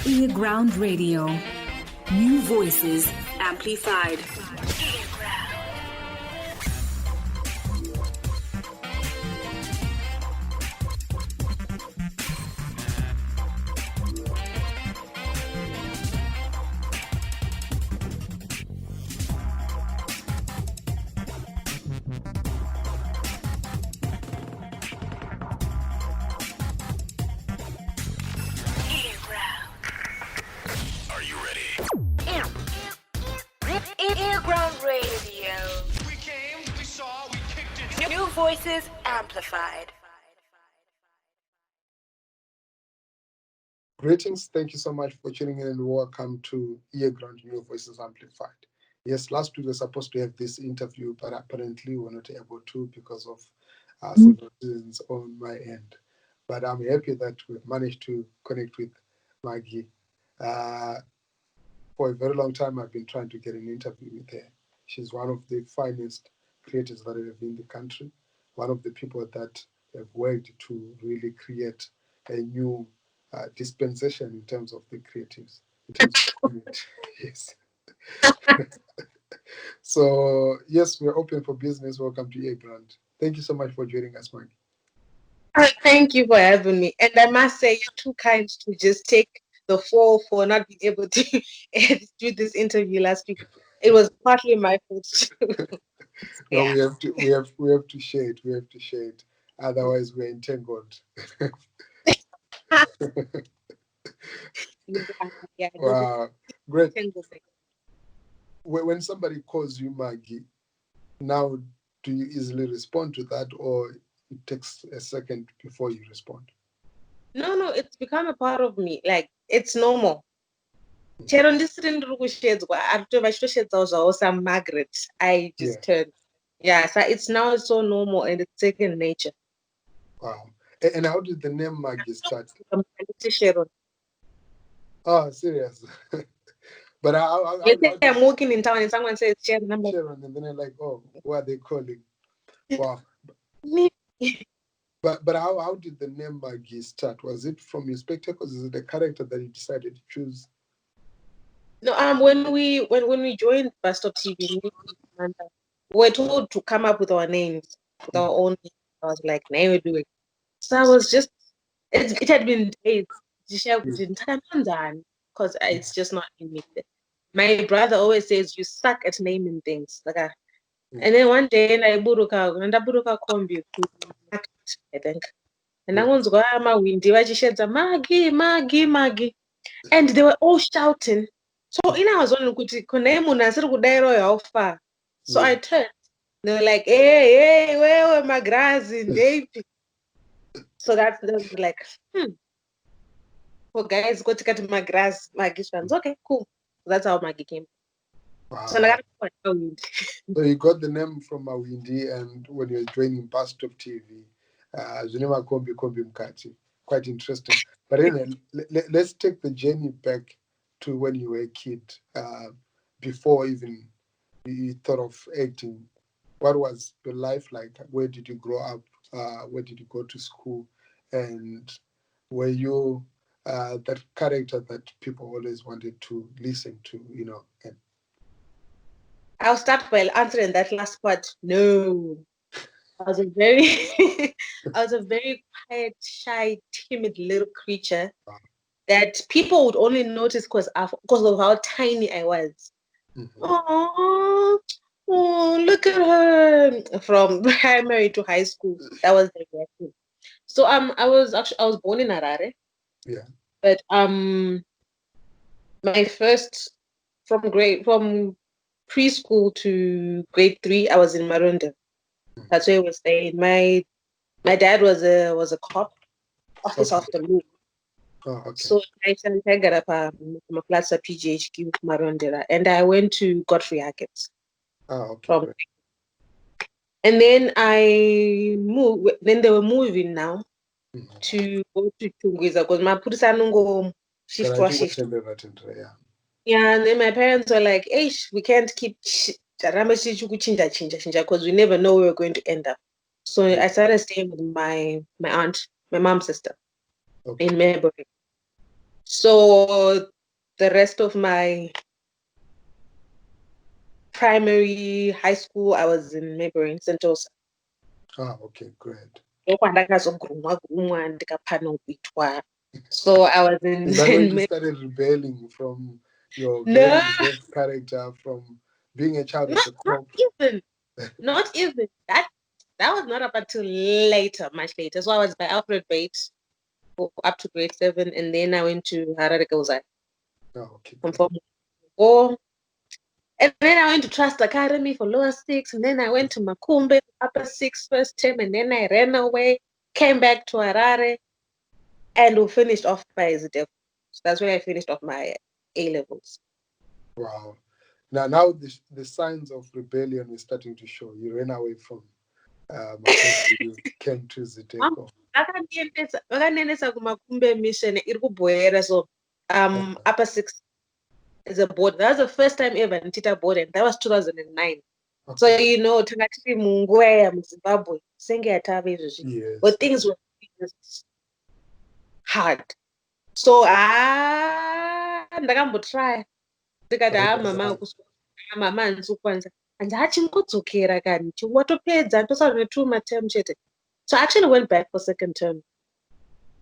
earGROUND Radio. New voices amplified. earGROUND Radio. We came, we saw, we kicked it. New voices amplified. Greetings. Thank you so much for tuning in and welcome to earGROUND New Voices Amplified. Yes, last week we were supposed to have this interview, but apparently we were not able to because of several reasons on my end. But I'm happy that we've managed to connect with MAGI. For a very long time, I've been trying to get an interview with her. She's one of the finest creators that have in the country, one of the people that have worked to really create a new dispensation in terms of the creatives, in terms of community. Yes. So, yes, we're open for business. Welcome to earGROUND. Thank you so much for joining us, Mike. Thank you for having me. And I must say, you're too kind to just take the fall for not being able to do this interview last week. It was partly my fault too. No, we have to share it. We have to share it. Otherwise, we're entangled. Wow, great. When somebody calls you Maggie, now do you easily respond to that, or it takes a second before you respond? No, it's become a part of me. Like, it's normal. Sharon, this didn't also Margaret. I just turned. Yeah, so it's now so normal and it's second nature. Wow. And how did the name Maggie start? Sharon. Oh, serious? But I'm walking in town and someone says Sharon, I'm like, Sharon, and then I'm like, oh, what are they calling? Wow. But how did the name Maggie start? Was it from your spectacles? Is it a character that you decided to choose? No, when we joined Bustop TV, we were told to come up with our names, with our own names. I was like, "Now we do it." So I was just, it had been days. Because it's just not in me. My brother always says, "You suck at naming things." Like, and then one day, I buruka kombi, I think, and I want to go my windy. Maggie, and they were all shouting. So I was wondering, so I turned. They were like, hey, where my grass in Davy? So that's like, well, guys, go to get my grass, Maggie fans. Okay, cool. So that's how Maggie came. Wow. So So you got the name from Mawindi, and when you're joining Bustop TV, Zunema Kombi Mkati. Quite interesting. But anyway, let's take the journey back to when you were a kid, before even you thought of acting. What was your life like? Where did you grow up? Where did you go to school? And were you that character that people always wanted to listen to, And I'll start by answering that last part. No. I was a very quiet, shy, timid little creature that people would only notice because of how tiny I was. Mm-hmm. Oh, look at her! From primary to high school, that was the reaction. So I was born in Harare. Yeah. But my first from preschool to grade 3, I was in Marunda. That's where I was staying. My dad was a cop, office of the law. Oh, okay. So I got up my class at PGHQ Marundera, and I went to Godfrey Hackett's. Oh, okay. And then I moved. Then they were moving now to go to Tungwiza because my Pudisanungo shift. Yeah, and then my parents were like, "Hey, we can't keep because we never know where we're going to end up." So I started staying with my aunt, my mom's sister, in Melbourne. So the rest of my primary, high school, I was in neighboring Sentosa. Okay, great. So I was in, Is that when you started rebelling from your no, very reserved character, from being a child of the not crop? even. Not even. That was not up until later, much later. So I was by Alfred Bates for up to grade 7, and then I went to Harare Gozai Okay, from great. Form 4. And then I went to Trust Academy for lower 6, and then I went to Makumbe upper 6 first term, and then I ran away, came back to Harare, and we finished off by Zidef. So that's where I finished off my A levels. Wow. Now the signs of rebellion is starting to show. You ran away from Makumbi, you came to Ziteko. Vakanenesa kumakumbe mission iri kubhoera. So upper 6 is a board. That was the first time ever Ntita board, and that was 2009. Okay. So tanga tiri munguva yamuZimbabwe senge yatava izvozvi, Yes. but things were just hard. So ndakambotry ndikati mama handisi kukwanisa, hanzi achingodzokera kani watopedza ndosara ne2 materm chete. So I actually went back for second term.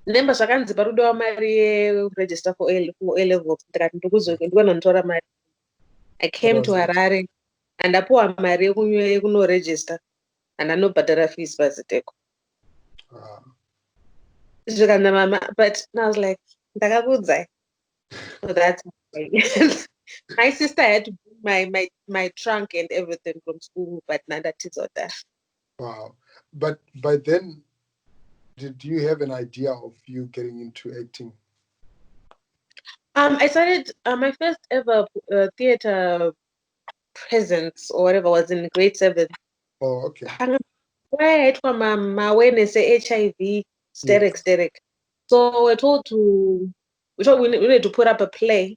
Nemba zvakanzi parudo wamari yeregister for A levels, ndikati ndikunotora mari. I came to Harare and ndapuwa mari yekunoregister and anobhadhara fees paZiteko. Zvikanda mama, but I was like, ndakakudzai. So that's my sister had to bring my trunk and everything from school, but nandatizoda. Wow. But by then, did you have an idea of you getting into acting? I started my first ever theater presence or whatever was in grade 7. Oh, okay. Where it from my awareness HIV, Derek. So we're told we need to put up a play.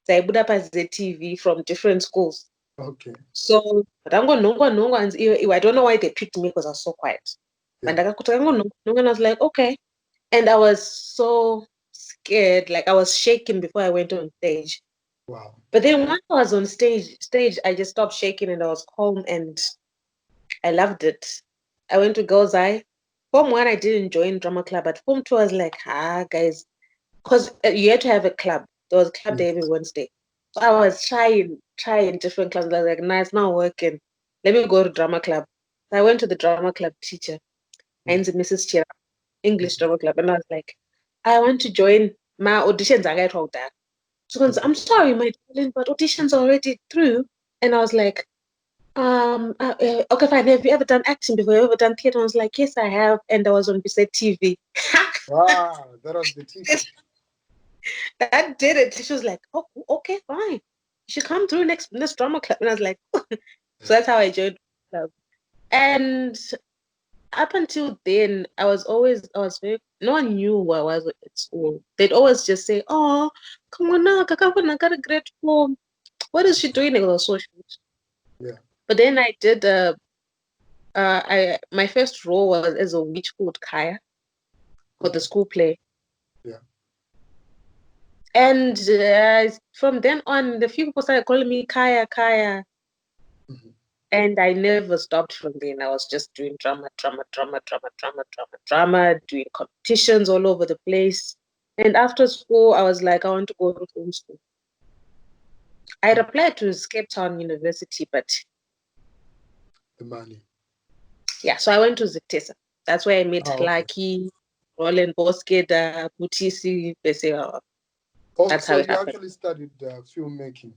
So I put up as the TV from different schools. Okay. So but I don't know why they picked me because I was so quiet. And I was like, okay. And I was so scared, like I was shaking before I went on stage. Wow. But then once I was on stage, I just stopped shaking and I was calm and I loved it. I went to Girls Eye. Form 1, I didn't join drama club, but Form 2, I was like, guys, because you had to have a club. There was a club day every Wednesday. So I was trying different clubs. I was like, nah, it's not working. Let me go to drama club. So I went to the drama club teacher, and Mrs. Chira, English drama club, and I was like, I want to join my auditions. I got that. So she goes, I'm sorry, my darling, but auditions are already through. And I was like, okay, fine. Have you ever done acting before? Have you ever done theater? I was like, yes, I have. And I was on Bisset TV. Wow, that was the teacher. That did it. She was like, oh, okay, fine. You should come through next drama club. And I was like, so that's how I joined the club. And up until then, I was very, no one knew who I was at school. They'd always just say, oh, come on now, Kakakuna got a great form. What is she doing? It was so short. Yeah. But then I did my first role was as a witch called Kaya for the school play. Yeah. And from then on, the few people started calling me Kaya. Mm-hmm. And I never stopped from then. I was just doing drama, doing competitions all over the place. And after school, I was like, I want to go to film school. I had applied to Cape Town University, but the money. Yeah, so I went to Zitesa. That's where I met Clarky, Roland Boskeda, Butisi, Beseo. That's how it happened. Actually studied filmmaking.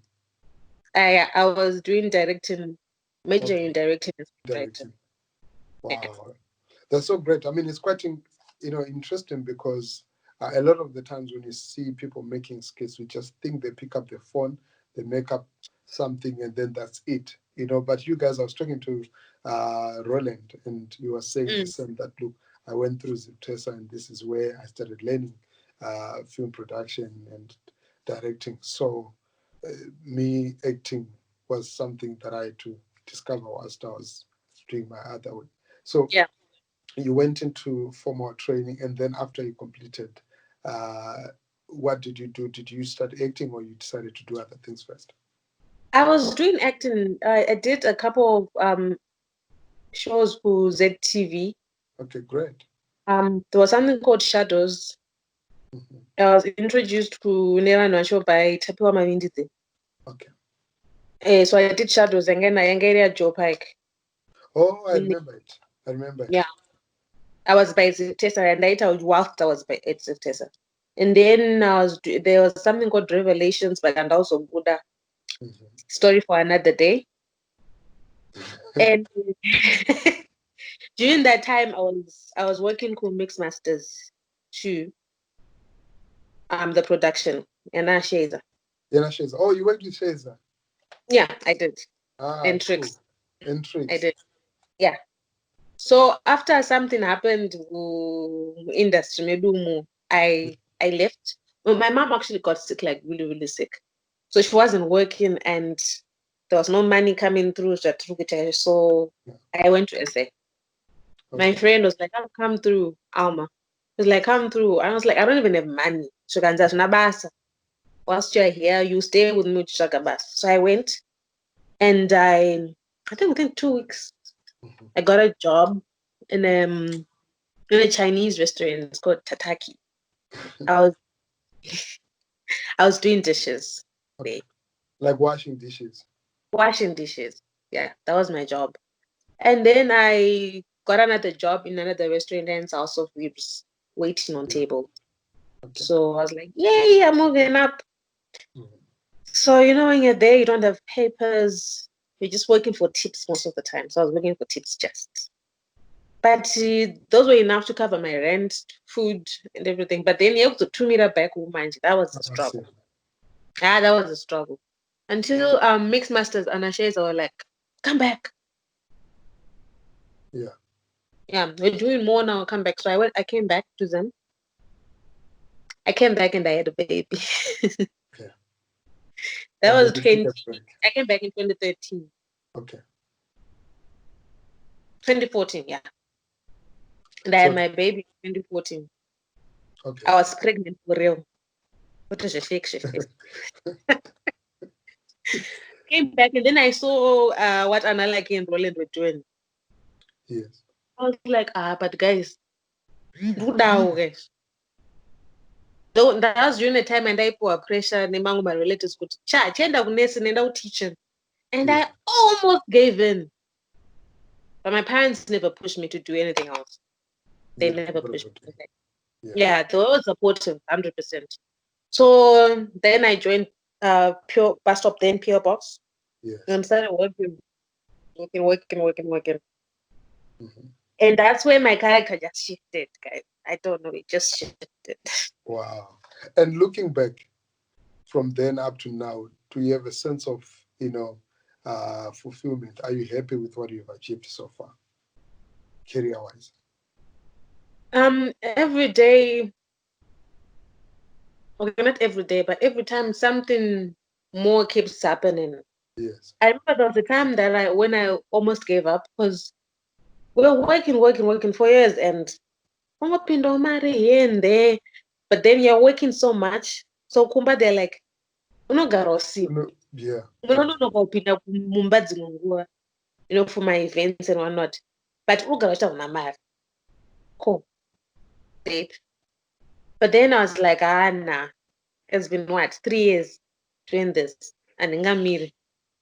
I was doing directing, majoring in directing and directing. Wow, yeah. That's so great. I mean, it's quite interesting because a lot of the times when you see people making skits, we just think they pick up the phone, they make up something, and then that's it. But you guys, I was talking to Roland, and you were saying the same, that look, I went through Ziptesa, and this is where I started learning film production and directing. So me acting was something that I had to discover whilst I was doing my other way. So yeah. You went into formal training, and then after you completed, what did you do? Did you start acting, or you decided to do other things first? I was doing acting. I did a couple of shows for ZTV. Okay, great. There was something called Shadows. Mm-hmm. I was introduced to Nera show by Tapiwa Mavindite. Okay. So I did Shadows and then I engaged Joe Pike. Oh, I remember it. I remember it. Yeah. I was by Tessa and I told whilst I was by Tessa. And then there was something called Revelations by also Buddha. Mm-hmm. Story for another day. And during that time I was working with Mix Masters too. The production. And Shazer. Shazer. Oh, you worked with Shazer? Yeah, I did. Ah, And Tricks. Cool. And Tricks. I did. Yeah. So after something happened industry, maybe I left. Well, my mom actually got sick, like really, really sick. So she wasn't working and there was no money coming through. So I went to SA. Okay. My friend was like, "I'll come through, Alma." He was like, "Come through." I was like, "I don't even have money." So whilst you're here, you stay with me to Shagabas. So I went and I think within 2 weeks, I got a job in a Chinese restaurant. It's called Tataki. I was doing dishes. Okay. Like washing dishes. Washing dishes. Yeah, that was my job. And then I got another job in another restaurant in South of Ribs, waiting on table. Okay. So I was like, yay, I'm moving up. Mm-hmm. So, when you're there, you don't have papers. You're just working for tips most of the time. So I was working for tips just. But those were enough to cover my rent, food, and everything. But then you have to 2 meter back woman. That was a struggle. That was a struggle. Until Mixed Masters and Ashes were like, come back. Yeah. Yeah, we're doing more now, come back. So I came back to them. I came back and I had a baby. Yeah. That was 20. I came back in 2013. Okay. 2014, yeah. And I had my baby in 2014. Okay. I was pregnant for real. What was a shake? Came back and then I saw what Analaki and Roland were doing. Yes. I was like, but guys, do now, guys. So that was during the time and I put pressure among my relatives could charge and I teaching. And I almost gave in. But my parents never pushed me to do anything else. They never pushed me. Yeah, they were supportive, 100%. So then I joined Pure Bustop, then Pure Box. Yes. And I started working. Mm-hmm. And that's where my character just shifted, guys. I don't know, it just shifted. Wow. And looking back from then up to now, do you have a sense of, fulfillment? Are you happy with what you've achieved so far, career-wise? Every day, okay, not every day, but every time something more keeps happening. Yes. I remember there was a time that when I almost gave up because we were working for years and here and there, but then you're working so much. So Kumba, they're like, yeah. For my events and whatnot. But cool. But then I was like, nah. It's been 3 years doing this and Ngamiri.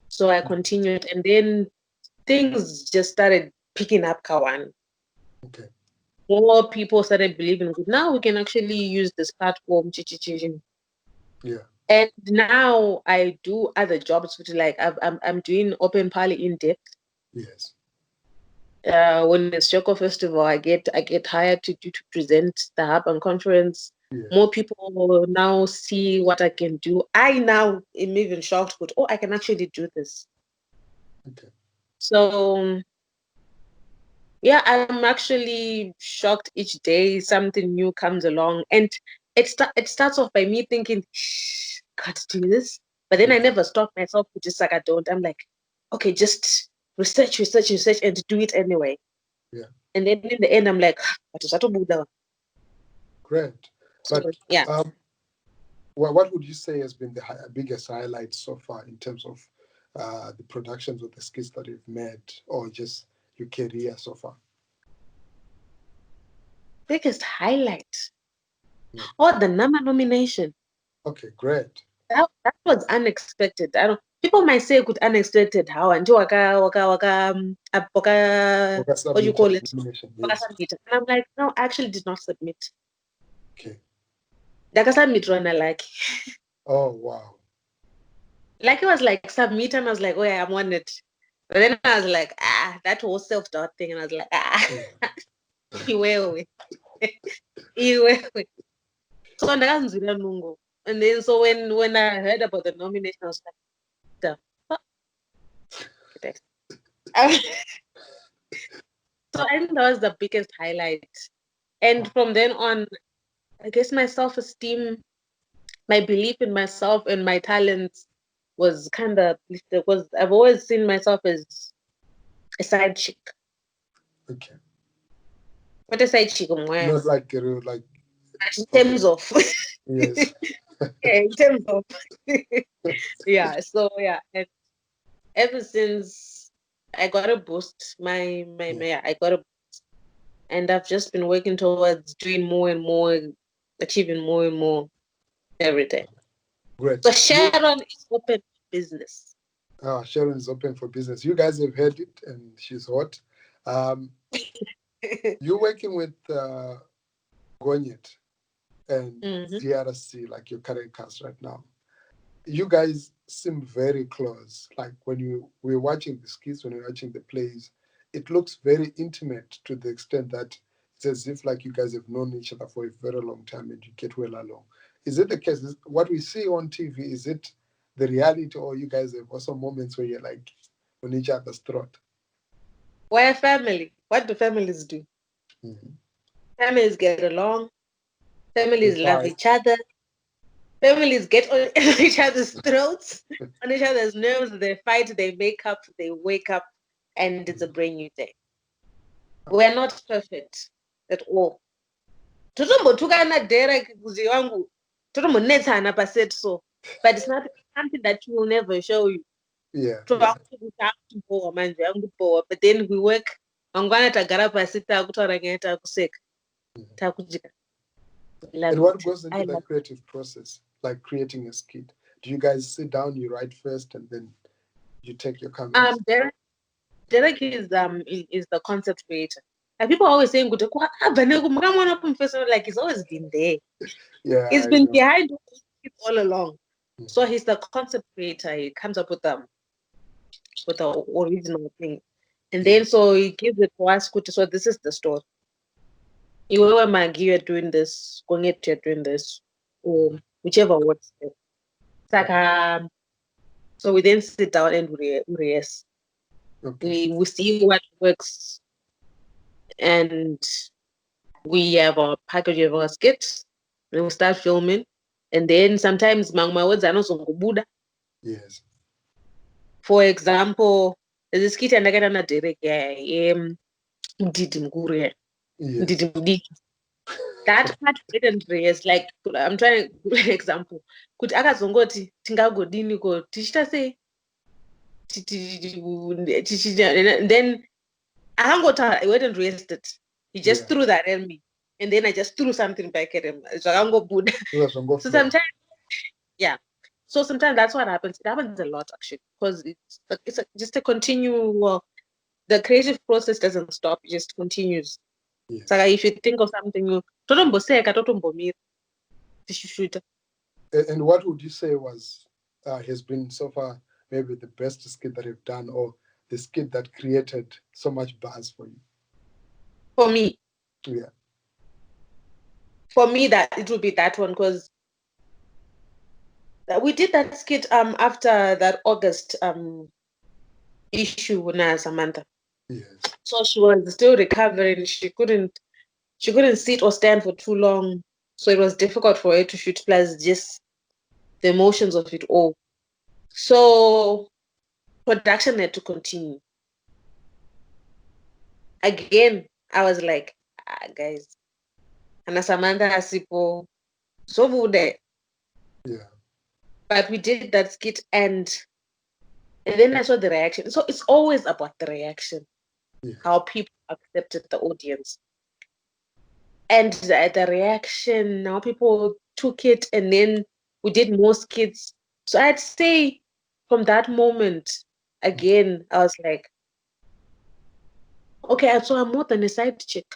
So I continued and then things just started picking up Kawan. Okay. More people started believing now we can actually use this platform. Yeah. And now I do other jobs, which like I'm doing Open Pali in depth. Yes. When it's Choco Festival, I get hired to present the Hub and conference. Yes. More people will now see what I can do. I now am even shocked, but I can actually do this. Okay. So yeah, I'm actually shocked each day something new comes along, and it starts off by me thinking, can't do this, but then I never stop myself to just like I don't. I'm like, okay, just research, and do it anyway. Yeah. And then in the end, I'm like, what is that? Great. But yeah. what would you say has been the biggest highlight so far in terms of the productions of the skits that you've made, or just your career so far? Biggest highlight? Yeah. Oh, the number nomination. Okay, great. That was unexpected. I don't. People might say good unexpected. How and what do you call it? Nomination, Waka yes. submit. And I'm like, no, I actually did not submit. Okay. Like I submit run like. Oh wow. Like it was like submit, and I was like, oh yeah, I'm on it. But then I was like, that whole self-doubt thing, and I was like, you will. So ndakanzwira nungo. And then so when I heard about the nomination, I was like, the fuck? So I think that was the biggest highlight. And from then on, I guess my self-esteem, my belief in myself and my talents was kind of, because I've always seen myself as a side chick. Okay. What a side chick, Not like like. in terms of. Yes. Yeah, in terms of. Yeah. So yeah, and ever since I got a boost, I got a boost, and I've just been working towards doing more and more, achieving more and more every day. Great. So Sharon is open for business. Sharon is open for business. You guys have heard it, and she's hot. You're working with Gonyet and DRC, like your current cast right now. You guys seem very close. Like when we're watching the skits, when we're watching the plays, it looks very intimate to the extent that it's as if like you guys have known each other for a very long time and you get well along. Is it the case? What we see on TV, is it the reality, or you guys have also moments where you're like on each other's throat? We're a family. What do families do? Mm-hmm. Families get along. Families love each other. Families get on each other's throats, on each other's nerves. They fight, they make up, they wake up, and it's a brand new day. We're not perfect at all. Totombotukana Derek kuzi wangu. Totombonetsana paset so. But it's not something that you will never show you. Yeah. But then we work. Mangwana tagara pasi takutaura nyaya takuseka. Takujika. And what goes into the creative process, like creating a skit? Do you guys sit down, you write first, and then you take your comments? Derek is the concept creator. And people are always saying, like he's always been there. Yeah, He's been behind it all along. So he's the concept creator. He comes up with the original thing. And then so he gives it to us. So this is the story. You were MAGI, you're doing this, Gonyet, you're doing this, or whichever works. It's like so we then sit down and we rehearse. Okay. We see what works, and we have our package of our skits, and we start filming. And then sometimes my words are not so good. Yes. For example, there's a skit and I get on a Derek, that part didn't raise, like I'm trying to give an example. Could akazongoti tingagodini ko tichita say then I wouldn't raised it. He just threw that at me, and then I just threw something back at him. So sometimes, yeah. So sometimes that's what happens. It happens a lot actually, because it's just a continual. The creative process doesn't stop; it just continues. Yes. So if you think of something new, and what would you say has been so far maybe the best skit that you've done, or the skit that created so much buzz for you? For me, yeah. For me, that it would be that one, because we did that skit after that August issue with Samantha. Yes. So she was still recovering. She couldn't sit or stand for too long. So it was difficult for her to shoot, plus just the emotions of it all. So production had to continue. Again, I was like, guys, and Samantha Asipo, so would Yeah. But we did that skit, and then I saw the reaction. So it's always about the reaction, Yeah. how people accepted the audience. And the reaction, how people took it, and then we did more skits. So I'd say from that moment, again, I was like, okay, so I'm more than a side chick.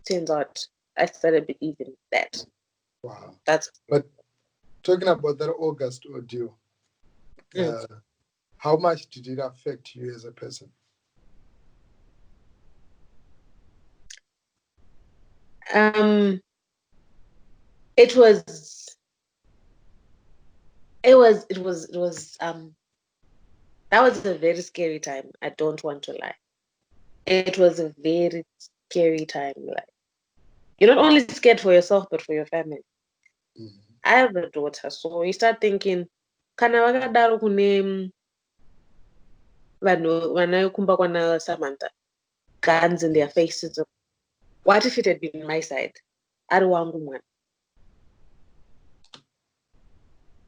Turns out I started believing that. Wow. That's But talking about that August ordeal, mm. how much did it affect you as a person? It was that was a very scary time. I don't want to lie. It was a very scary time. Like, you're not only scared for yourself, but for your family. Mm. I have a daughter, so you start thinking, kana vakadaro kune vanhu vanayokumba kwana Samantha, guns in their faces. What if it had been my side? Ari wangu mwana.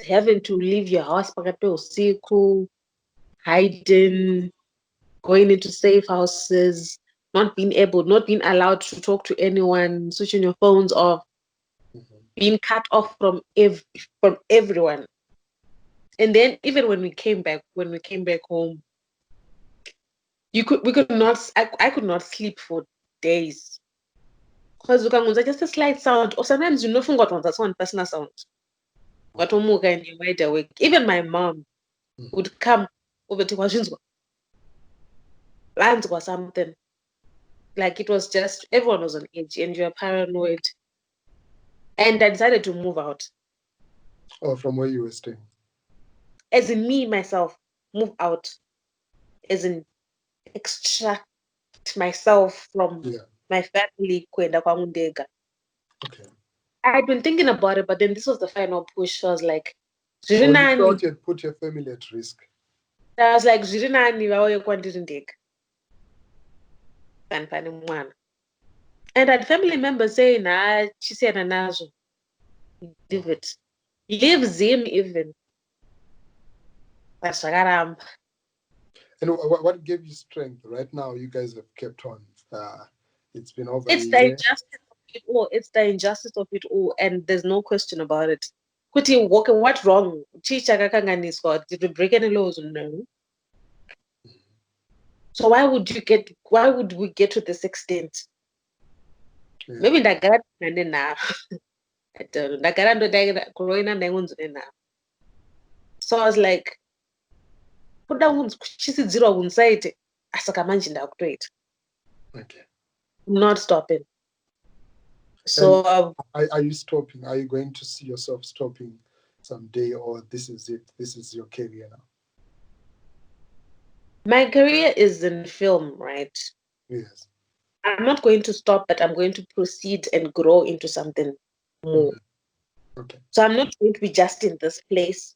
Having to leave your house pakati peusiku, hiding, going into safe houses, not being allowed to talk to anyone, switching your phones off, being cut off from everyone. And then even when we came back home, we could not I could not sleep for days. Because just a slight sound, or sometimes you know that's one personal sound. But and you wide awake. Even my mom would come over to lines or something. Like it was just everyone was on edge and you're paranoid. And I decided to move out. Or from where you were staying? As in me, myself, move out. As in extract myself from my family. Kwenda kwa Mundega. Okay. I'd been thinking about it, but then this was the final push. I was like, you thought you'd put your family at risk. I was like, Zirinani wawe kwa Ndega. And I had family members saying, she said, Nazo, leave it. Leaves him even. And what gave you strength? Right now, you guys have kept on. It's been over It's a the year. injustice of it all. It's the injustice of it all, and there's no question about it. Kuti, what's wrong? Did we break any laws? No. So why would we get to this extent? Yeah. Maybe ndagara nane now. I don't know. Ndagara ndo corona ndaingonzune now. So I was like, kuda kuchisidzirwa kunsaite asaka manje ndakutoita. Okay. I'm not stopping. So are you stopping? Are you going to see yourself stopping someday, or this is it? This is your career now? My career is in film, right? Yes. I'm not going to stop, but I'm going to proceed and grow into something more. Okay. So I'm not going to be just in this place,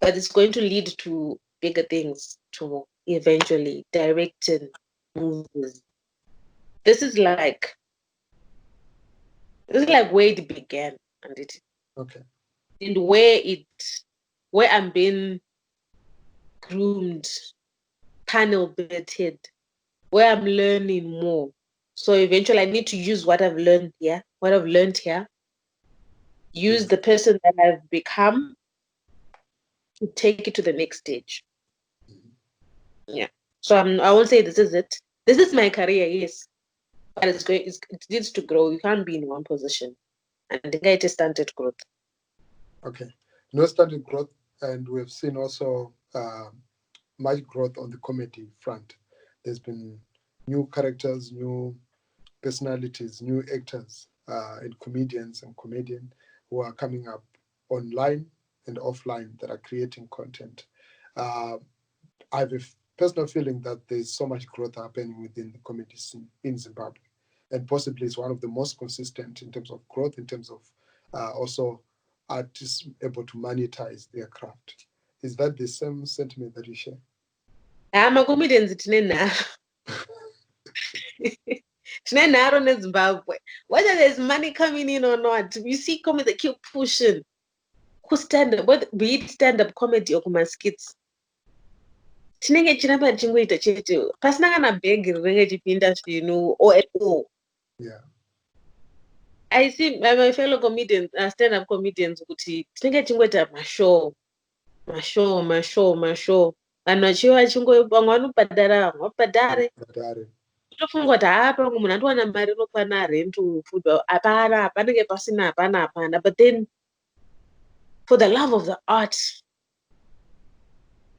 but it's going to lead to bigger things, to eventually directing movies. This is like where it began, and it and where I'm being groomed, panel bedded, where I'm learning more. So eventually I need to use what I've learned here, use the person that I've become to take it to the next stage. Yeah. So I won't say this is it. This is my career, yes. But it needs to grow. You can't be in one position. And the guy is stunted growth. Okay. No stunted growth, and we've seen also much growth on the comedy front. There's been new characters, new personalities, new actors, and comedians and comedian who are coming up online and offline that are creating content. I have a personal feeling that there's so much growth happening within the comedy scene in Zimbabwe, and possibly it's one of the most consistent in terms of growth, in terms of also artists able to monetize their craft. Is that the same sentiment that you share? I'm a comedian. Zimbabwe. Whether there's money coming in or not, you see comedy, they keep pushing. Who stand up, be it stand-up comedy or kuma skits. Tinenge chiramba chingoita chete. Pasina kana beg rinenge chipinda zvinu or at all. Yeah. I see my fellow comedians, stand-up comedians, kuti tinenge chingoita mashow. Vanhu vachiva vamwe vanobhadhara, vabhadhare. Tofunga kuti pangu munhu andowana mari inokwana rent food. Hapana, panenge pasina, hapana. But then, for the love of the art,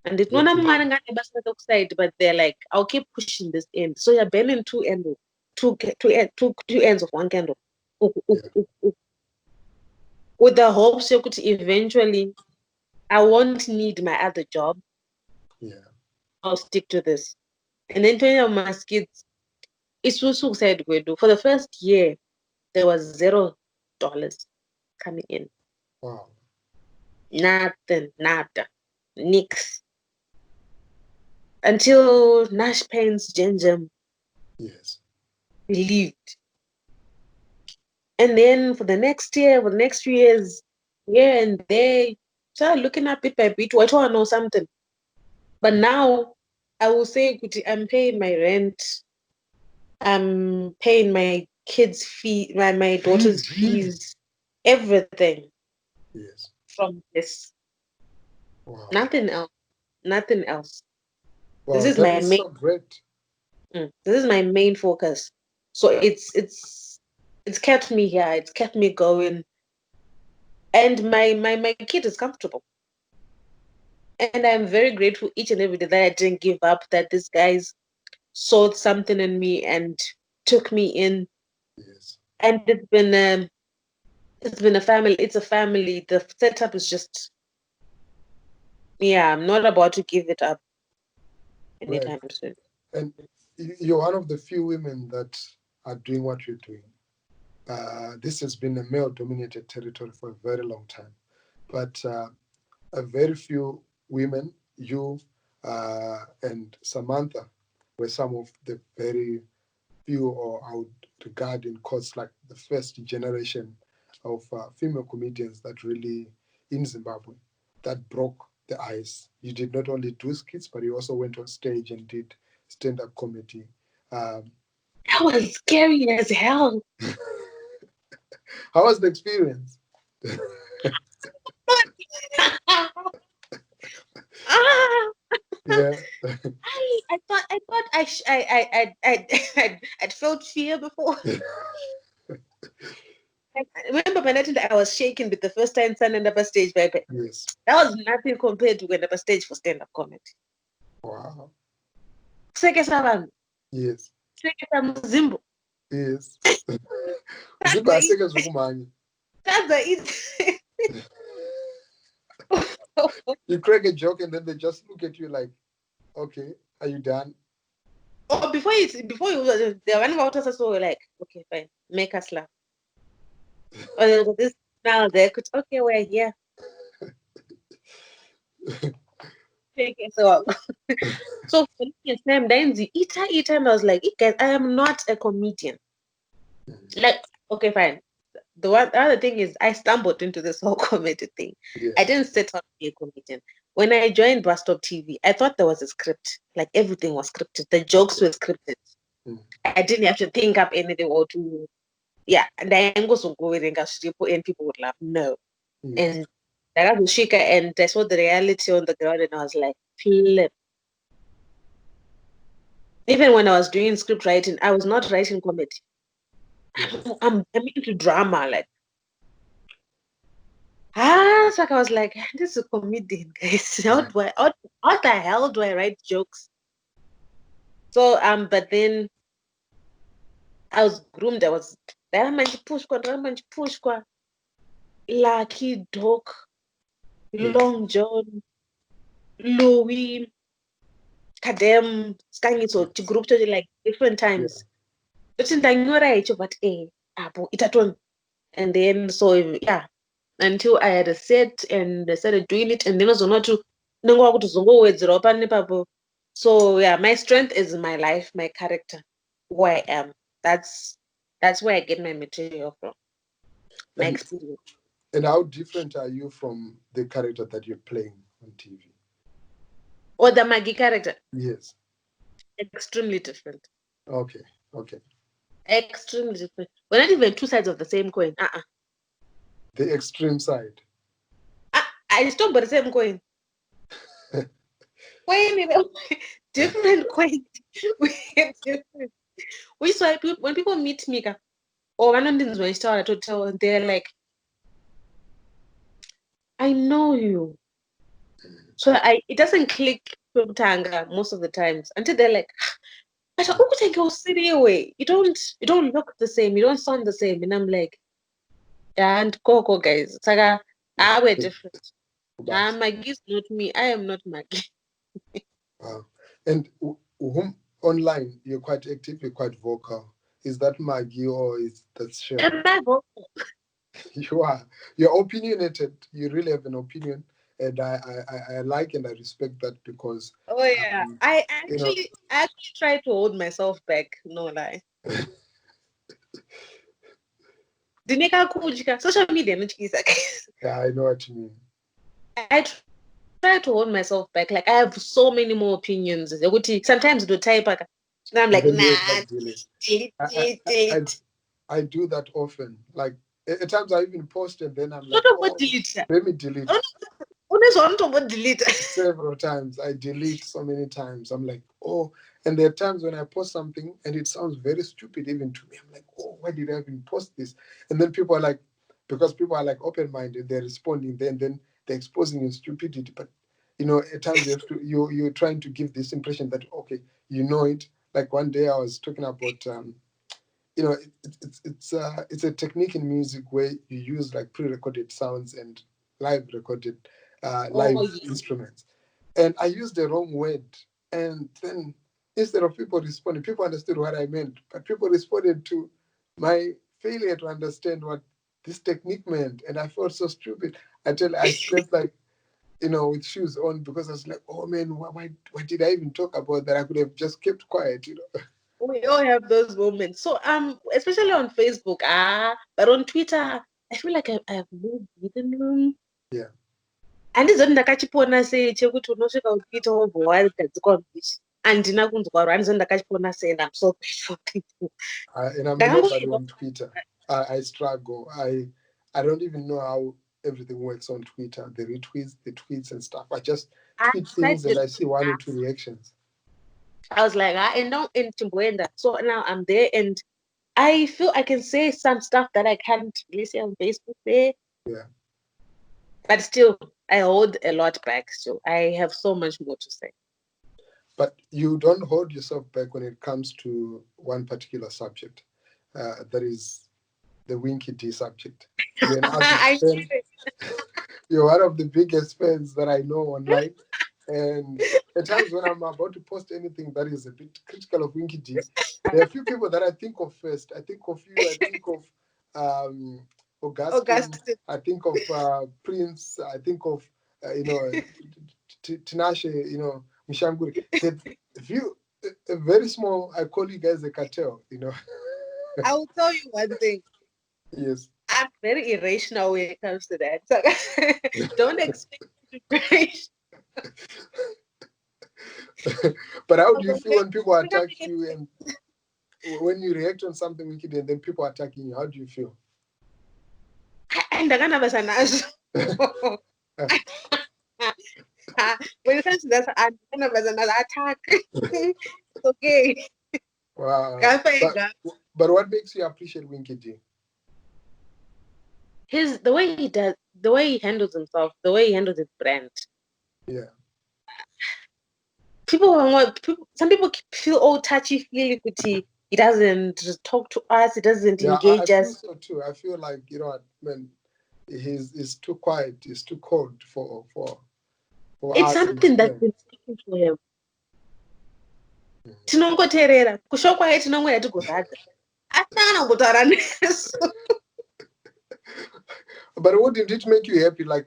and it's not a side, but they're like, I'll keep pushing this end. So you're burning two ends of one candle. With the hopes you could eventually, I won't need my other job. Yeah. I'll stick to this. And then 20 of my kids, it's also said for the first year, there was $0 coming in. Wow. Nothing, nada, nix. Until Nash Payne's Genjam. Yes. Believed. And then for the next year, for the next few years, here and there, started looking up bit by bit. I want to know something. But now, I will say, I'm paying my rent. I'm paying my kids' fee, my daughter's fees, everything. Yes. From this. Wow. Nothing else. Wow, This is my main. So great. This is my main focus. So it's kept me here. It's kept me going. And my kid is comfortable. And I'm very grateful each and every day that I didn't give up, that these guys saw something in me and took me in. Yes. And it's been a family. It's a family. The setup is just, I'm not about to give it up anytime soon. And you're one of the few women that are doing what you're doing. This has been a male-dominated territory for a very long time. But a very few women, you and Samantha, were some of the very few, or I would regard in quotes like the first generation of female comedians that really, in Zimbabwe, that broke the ice. You did not only do skits, but you also went on stage and did stand-up comedy. That was scary as hell. How was the experience? Yeah. I thought I'd felt fear before. I remember when I was shaking with the first time standing up a stage, baby. Yes. That was nothing compared to going up a stage for stand-up comedy. Wow. Yes. Zimbo. Yes. You crack a joke and then they just look at you like, okay, are you done? Oh, before you the one about us were like, okay, fine, make us laugh. Or this now they could, okay, we're here. So for me, name Danzy, eat, and I was like, guys, I am not a comedian. Like, okay, fine. The other thing is I stumbled into this whole comedy thing. Yes. I didn't set out to be a comedian. When I joined Bustop TV, I thought there was a script. Like everything was scripted. The jokes were scripted. I didn't have to think up anything or to, and I ain't go so go with and people would laugh. No. Yes. And I got to shika and I saw the reality on the ground and I was like, flip. Even when I was doing script writing, I was not writing comedy. I'm into drama, like. So I was like, this is a comedian, guys. How the hell do I write jokes? So but then I was groomed. I was Lucky Dog, Long John, Louis, Kadem, Skangi, so to group to like different times. But in the but itaton. And then so until I had a set and I started doing it, and then also not to so my strength is my life, my character, who I am. That's where I get my material from. My experience. And how different are you from the character that you're playing on TV? Or the MAGI character? Yes. Extremely different. Okay. Extremely different. We're not even two sides of the same coin. The extreme side. I still but the same coin. Different coins. Different. Which is why when people meet me, or one of them is they're like, I know you. So it doesn't click from Tanga most of the times until they're like, but you don't look the same, you don't sound the same. And I'm like, yeah, and Coco guys. Saga, we're different. Maggie is not me. I am not Maggie. Wow. And whom online you're quite active, you're quite vocal. Is that Maggie or is that Sharon? Am I vocal? You are. You're opinionated. You really have an opinion. And I like and I respect that because I actually try to hold myself back, no lie. Social media. Yeah, I know what you mean. I try to hold myself back. Like I have so many more opinions. Sometimes do type and I'm like, delete. I do that often. Like at times I even post and then I'm like, let me delete. Delete. Several times. I delete so many times. I'm like, and there are times when I post something and it sounds very stupid even to me. I'm like, why did I even post this? And then people are like, because people are like open-minded, they're responding, then they're exposing your stupidity. But at times you're trying to give this impression that you know it. Like one day I was talking about it's a technique in music where you use like pre-recorded sounds and live recorded instruments, and I used the wrong word, and then instead of people responding, people understood what I meant, but people responded to my failure to understand what this technique meant, and I felt so stupid. I slept like with shoes on because I was like, oh man, why did I even talk about that? I could have just kept quiet. We all have those moments. So especially on Facebook, but on Twitter, I feel like I have no breathing room. Yeah. And it's only ndakachipona sei chekuti unosvika uchiita overwhelmed andina kunzwa rwani ndakachipona sei, and I'm so grateful people. And I'm nobody on Twitter. I struggle. I don't even know how everything works on Twitter. The retweets, the tweets and stuff. I just tweet things and I see 1 or 2 reactions. I was like, and now in Chimbuenda. So now I'm there and I feel I can say some stuff that I can't really say on Facebook there. Yeah. But still, I hold a lot back. So I have so much more to say. But you don't hold yourself back when it comes to one particular subject. That is the Winky D subject. You're an artist fan. You're one of the biggest fans that I know online. And at times when I'm about to post anything that is a bit critical of Winky D, there are a few people that I think of first. I think of you. I think of Augustine. I think of Prince. I think of Tinashe. Mishanguri. A very small. I call you guys a cartel. I will tell you one thing. Yes. I'm very irrational when it comes to that. So don't expect me to be irrational. But how do you feel when people attack you and when you react on something wicked and then people are attacking you? How do you feel? When it comes to that, I'm kind of as another attack. Okay. Wow. But what makes you appreciate Winky D? The way he handles himself, the way he handles his brand. Yeah. Some people feel touchy-feely. He doesn't talk to us. He doesn't engage us. I feel so too. I feel like man, he's too quiet. He's too cold for it's us. Something that's been speaking to him. Tinongoteerera kusho kwaye tinongoya tigoradza asana kutaura nesu. But wouldn't it make you happy, like,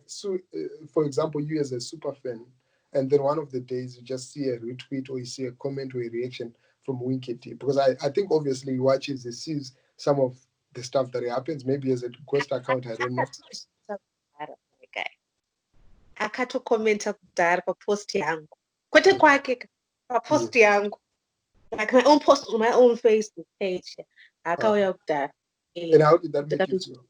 for example, you as a super fan, and then one of the days you just see a retweet or you see a comment or a reaction from Winky D? Because I think obviously he watches, he sees some of the stuff that happens. Maybe as a request account, I don't know. Akatokomenta kudhara papost yangu. Kwete kwake papost yangu. Like my own post on my own Facebook page. Akauya kudhara. And how did that make you feel?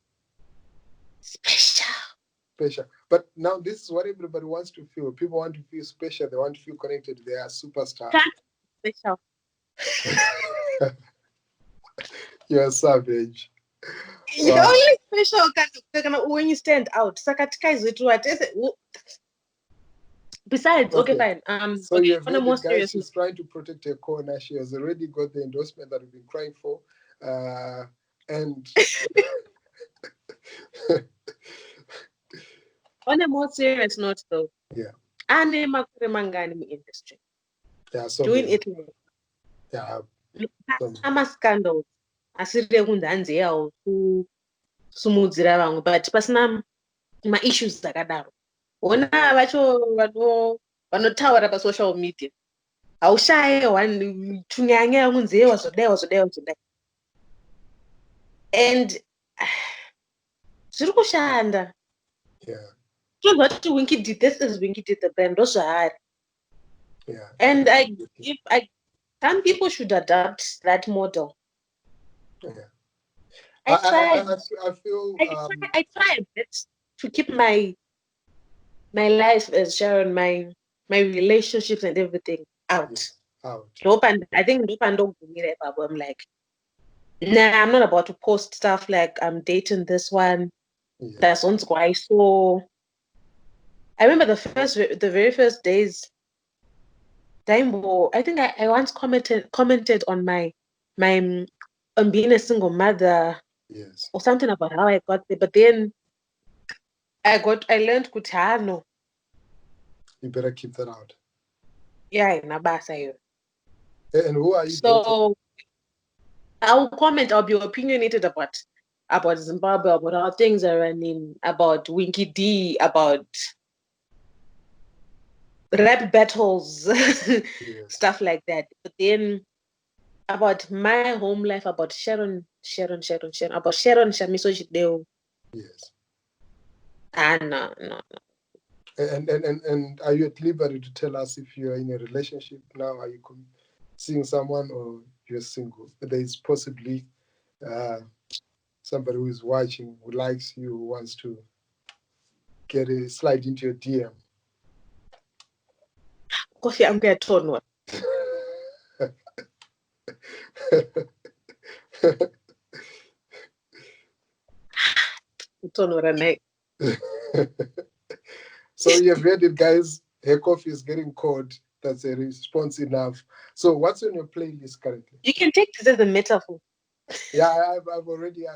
Special. But now this is what everybody wants to feel. People want to feel special. They want to feel connected. They are superstars. Special. You're a savage. You're only special when you stand out. Besides, okay, fine. So okay, you have on a more serious she's trying to protect her corner. She has already got the endorsement that we've been crying for. And on a more serious note, though, and in the industry, so doing it I'm a scandal. Asiri kundanzi yawo kusumudzira vamwe but pasina ma-issues dzakadaro. Ona vacho vanotaura pasocial media haushaye tunyanya kunzi wazodai and zviri kushanda. Tozwa kuti Winky did this is Winky did the brand ndozvaari. And some people should adapt that model. I try a bit to keep my life as Sharon, my relationships and everything out. And I think I'm like, nah, I'm not about to post stuff like I'm dating this one. That's on why. So I remember the very first days. I think I once commented on my on being a single mother, or something about how I got there. But then I learned Kutano. You better keep that out. Yeah, in Abasa. And who are you? So I'll be opinionated about Zimbabwe, about how things are running, about Winky D, about rap battles, stuff like that. But then about my home life, about Sharon, about Sharon Shamiso Chideu. Yes. No. And are you at liberty to tell us if you're in a relationship now? Are you seeing someone or you're single? There is possibly somebody who is watching, who likes you, who wants to slide into your DM. Coffee, I'm going to turn one. So you've read it, guys. Her coffee is getting cold. That's a response enough. So what's on your playlist currently? You can take this as a metaphor. Yeah, I've already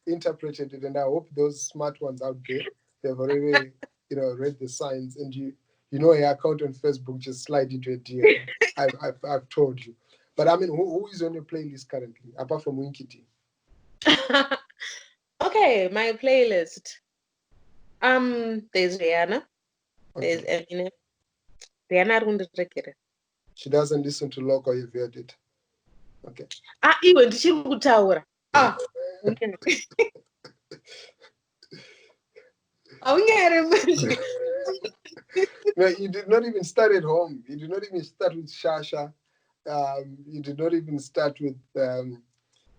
interpreted it, and I hope those smart ones out there, they've already read the signs, and your account on Facebook, just slide into a DM. I've told you. But I mean, who is on your playlist currently, apart from Winky D? Okay, my playlist. There's Rihanna. There's Eminem. Rihanna Runderekere. She doesn't listen to local. You've heard it. Okay. Even she would tower. Okay. No, you did not even start at home. You did not even start with Shasha. You did not even start with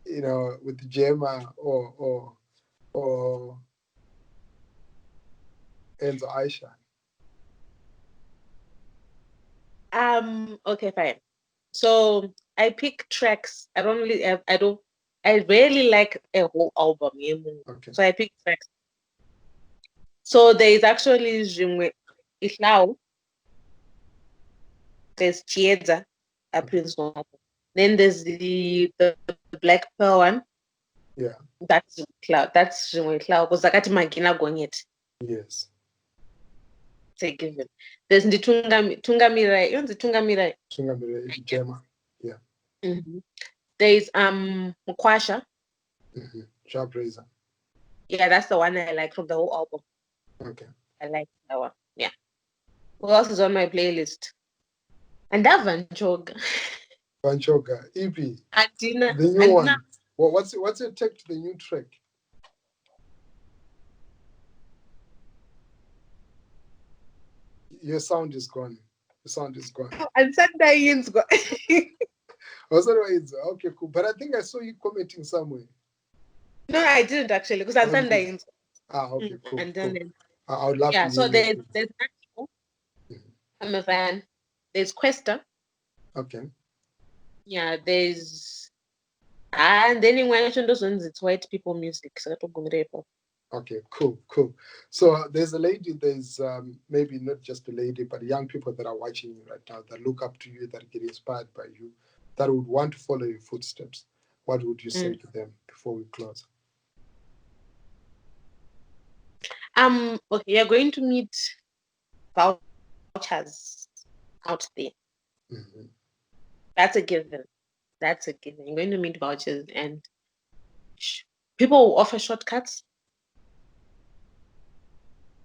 with Gemma or Enzo Aisha. Okay, fine. So I pick tracks. I rarely like a whole album. Okay. So I pick tracks. So there is actually Islau. There's Chiedza, a Prince Noble. Then there's the Black Pearl one. Yeah. That's Cloud. That's Cloud. Because I got my Gina going it. Yes. It's a given. There's the Tungamirai. You know the Tungamirai? Tungamirai, Gemma. Yeah. Mm-hmm. There's Mukwasha. Mm-hmm. Sharp Razor. Yeah, that's the one I like from the whole album. Okay. I like that one. Yeah. Who else is on my playlist? And that Van Jog. Panchoka, EP, Adina, the new one. Well, what's your take to the new track? Your sound is gone. The sound is gone. And Sunday go. Okay, cool. But I think I saw you commenting somewhere. No, I didn't actually, because on Sunday. Okay, cool. And then cool. I would love to hear. So there's I'm a fan. There's Questa. Okay. Yeah, there's and then in Washington it's white people music. So okay, cool. So there's a lady, there's maybe not just a lady, but young people that are watching you right now that look up to you, that get inspired by you, that would want to follow your footsteps. What would you say to them before we close? Okay, you're going to meet vouchers out there. Mm-hmm. That's a given. You're going to meet vouchers, and people will offer shortcuts.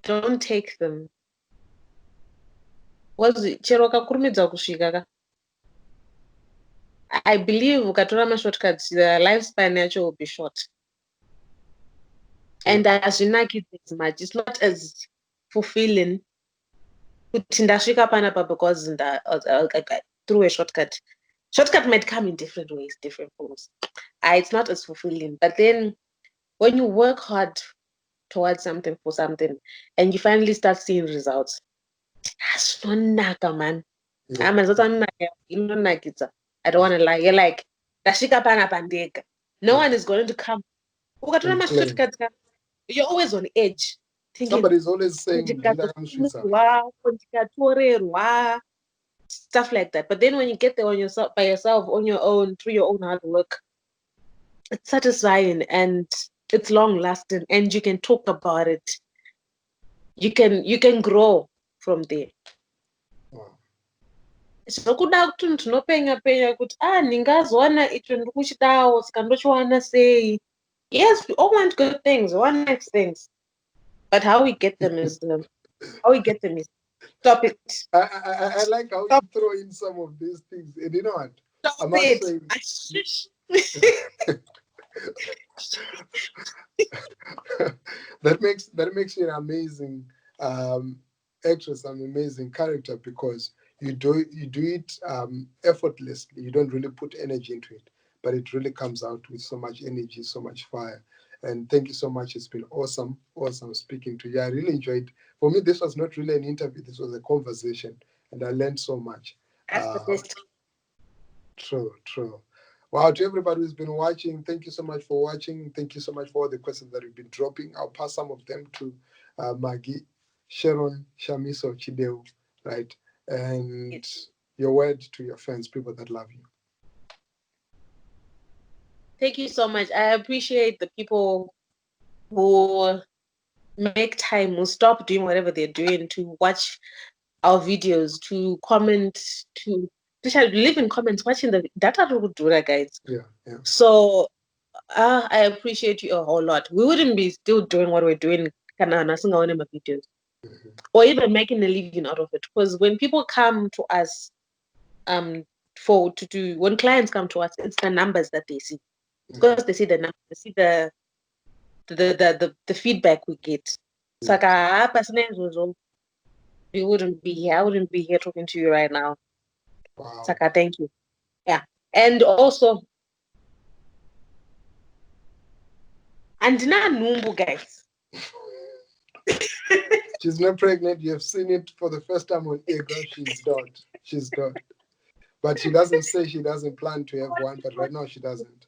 Don't take them. I believe ukatora shortcuts, the lifespan actually will be short. And as you like it as much, it's not as fulfilling. Because through a shortcut. Shortcut might come in different ways, different forms. It's not as fulfilling. But then when you work hard towards something for something and you finally start seeing results, that's not man. I don't want to lie. You're like, no one is going to come. You're always on edge. Thinking, somebody's always saying stuff like that. But then when you get there on yourself, by yourself, on your own, through your own hard work, it's satisfying and it's long lasting, and you can talk about it. You can grow from there. So kuda kuti ndinopenya kuti ningazowana icho ndiri kuchidawo saka ndochiwana sei. Yes, we all want good things, we want nice things, but how we get them is stop it. I like how you throw in some of these things, and you know what? Stop it. That makes you an amazing actress, an amazing character, because you do it effortlessly. You don't really put energy into it, but it really comes out with so much energy, so much fire. And thank you so much. It's been awesome speaking to you. I really enjoyed. For me, this was not really an interview. This was a conversation, and I learned so much. True. Wow, to everybody who's been watching, thank you so much for watching. Thank you so much for all the questions that you've been dropping. I'll pass some of them to MAGI, Sharon, Shamiso, Chideu, right? And your word to your fans, people that love you. Thank you so much. I appreciate the people who make time, who stop doing whatever they're doing to watch our videos, to comment, to leave in comments, watching the data do that, guys. Yeah. So I appreciate you a whole lot. We wouldn't be still doing what we're doing videos, or even making a living out of it. Because when people come to us, when clients come to us, it's the numbers that they see. Because they see the numbers, they see the feedback we get. So we wouldn't be here. I wouldn't be here talking to you right now. Wow. Saka, thank you. Yeah. And also, Andina Numbu, guys. She's not pregnant. You have seen it for the first time on earGROUND. She's not. But she doesn't say she doesn't plan to have one, but right now she doesn't.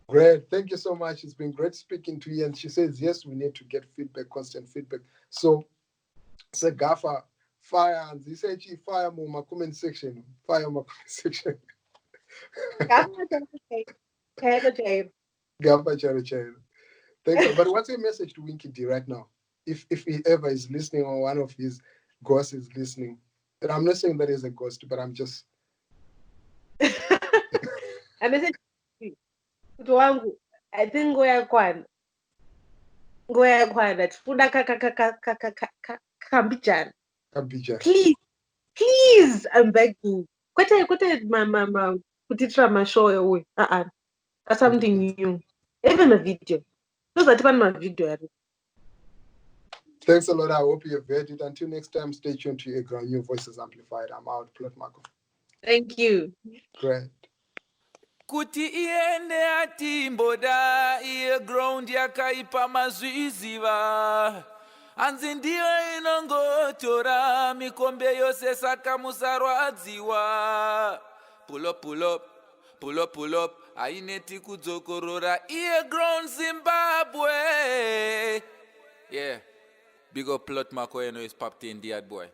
Great. Thank you so much. It's been great speaking to you. And she says, yes, we need to get feedback, constant feedback. So, say Gafa, fire, and they say, fire my comment section. Fire my comment section. Gafa Charo. Thank you. But what's your message to Winky D right now? If he ever is listening, or one of his ghosts is listening. And I'm not saying that he's a ghost, but I'm just. A message to wangu, I think ngoya kwana funda Kambijan. Please, I'm begging. Kwete ma kutitra mashow away. That's something new. Even a video. Those are even my video. Thanks a lot. I hope you have heard it. Until next time, stay tuned to earGROUND. New Voices Amplified. I'm out. Plot Marco. Thank you. Great. Kuti iende atimboda earGROUND yakaipa mazviziva hanzi ndiyo inongotora mikombe yose saka musarwadziwa pull up aineti kudzokorora earGROUND Zimbabwe. Yeah, big up Plot Marco, is popped in the boy.